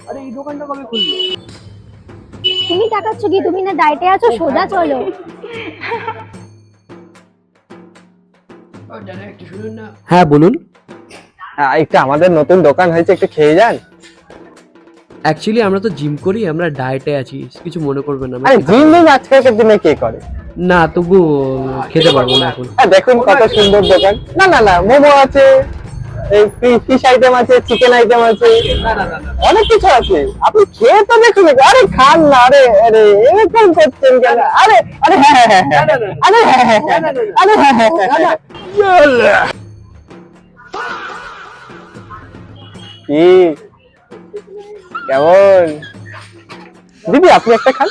আরে এই দোকানটা কবে খুললো? তুমি তাকাচ্ছ কি? তুমি না ডায়েটে আছো, সোজা চলো। দাদা একটু শুনুন না। হ্যাঁ বলুন। একটু আমাদের নতুন দোকান হয়েছে, একটু খেয়ে যান। অ্যাকচুয়ালি আমরা তো জিম করি, আমরা ডায়েটে আছি, কিছু মনে করবেন না। আরে জিম আজকালকার দিনে কে করে? না তবু খেতে পারবো না এখন। দেখুন কত সুন্দর দোকান। না না না, মোমো আছে, এই ফিশ আইটেম আছে, চিকেন আইটেম আছে, অনেক কিছু আছে। আপনি খেয়ে তো দেখুন। আরে খান না। আরে আরে এরকম করছেন কেন? আরে আরে হ্যাঁ হ্যাঁ হ্যাঁ হ্যাঁ, আরে হ্যাঁ হ্যাঁ হ্যাঁ, আরে হ্যাঁ হ্যাঁ হ্যাঁ। কি কেমন দিদি? আপনি একটা খান।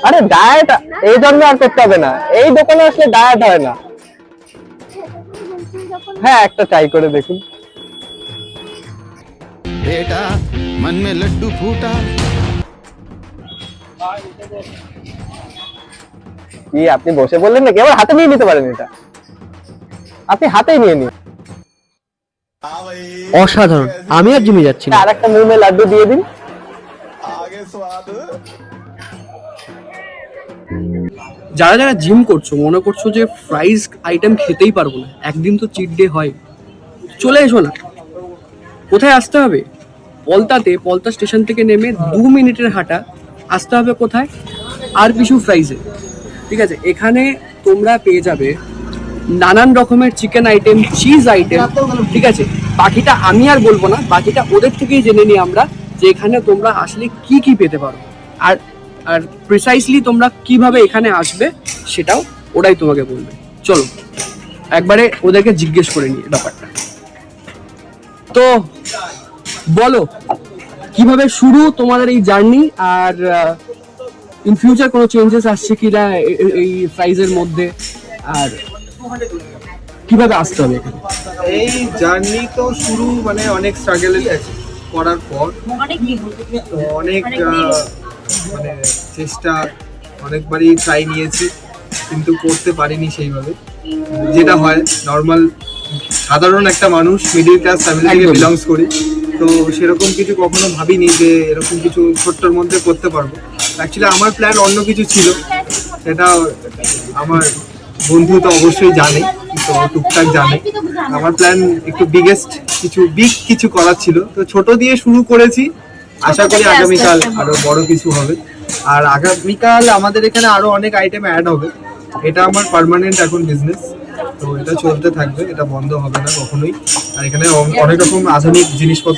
আরে ডায়েট এই জন্য আর করতে হবে না, এই দোকানে আসলে ডায়েট হয় না। হ্যাঁ একটা ট্রাই করে দেখুন। बेटा मन में लड्डू फूटा। কি আপনি বসে বললেন নাকি? আবার হাতে নিয়ে নিতে পারেন, এটা আপনি হাতেই নিয়ে নিন। অসাধারণ। আমি আর জিমে যাচ্ছি না। আর একটা মুমে লাড্ডু দিয়ে দিন। যারা যারা জিম করছো, মনে করছো যে ফ্রাইজ আইটেম খেতেই পারবো না, একদিন তো চিট ডে হয়, চলে এসো না। কোথায় আসতে হবে? পলতাতে, পলতা স্টেশন থেকে নেমে 2 মিনিটের হাঁটা, আসতে হবে কোথায়? আর পিছু ফ্রাইজে। ঠিক আছে, এখানে তোমরা পেয়ে যাবে নানান রকমের চিকেন আইটেম, চিজ আইটেম। ঠিক আছে, বাকিটা আমি আর বলবো না, বাকিটা ওদের থেকেই জেনে নিই আমরা, যে এখানে তোমরা আসলে কি কি পেতে পারো, আর আর প্রিসাইসলি তোমরা কিভাবে এখানে আসবে সেটাও ওরাই তোমাকে বলবে। চলো একবারে ওদেরকে জিজ্ঞেস করে নিই ব্যাপারটা। তো বলো কিভাবে শুরু তোমাদের এই জার্নি, আর ইন ফিউচার কোনো চেঞ্জেস আসছে কিনা এই প্রাইজের মধ্যে, আর কিভাবে আসতে হবে এখানে? এই জার্নি তো শুরু মানে অনেক স্ট্রাগল করার পর, তো অনেক মানে চেষ্টা, অনেকবারই ট্রাই নিয়েছি, কিন্তু করতে পারিনি সেইভাবে যেটা হয় নর্মাল সাধারণ একটা মানুষ, মিডিল ক্লাস ফ্যামিলি থেকে বিলংস করি, তো সেরকম কিছু কখনো ভাবিনি যে এরকম কিছু ছোট্টর মধ্যে করতে পারবো। অ্যাকচুয়ালি আমার প্ল্যান অন্য কিছু ছিল, সেটা আমার বন্ধু তো অবশ্যই জানে, তো টুকটাক জানে। আমার প্ল্যান একটু বিগ কিছু করার ছিল, তো ছোট দিয়ে শুরু করেছি। আশা করি আগামীকাল আরো বড় কিছু হবে, আর আগামীকাল আমাদের এখানে আরো অনেক আইটেম অ্যাড হবে। এটা আমার পার্মানেন্ট এখন বিজনেস, তো এটা চলতে থাকবে, এটা বন্ধ হবে না কখনোই। আর এখানে অনেক রকম আধুনিক জিনিসপত্র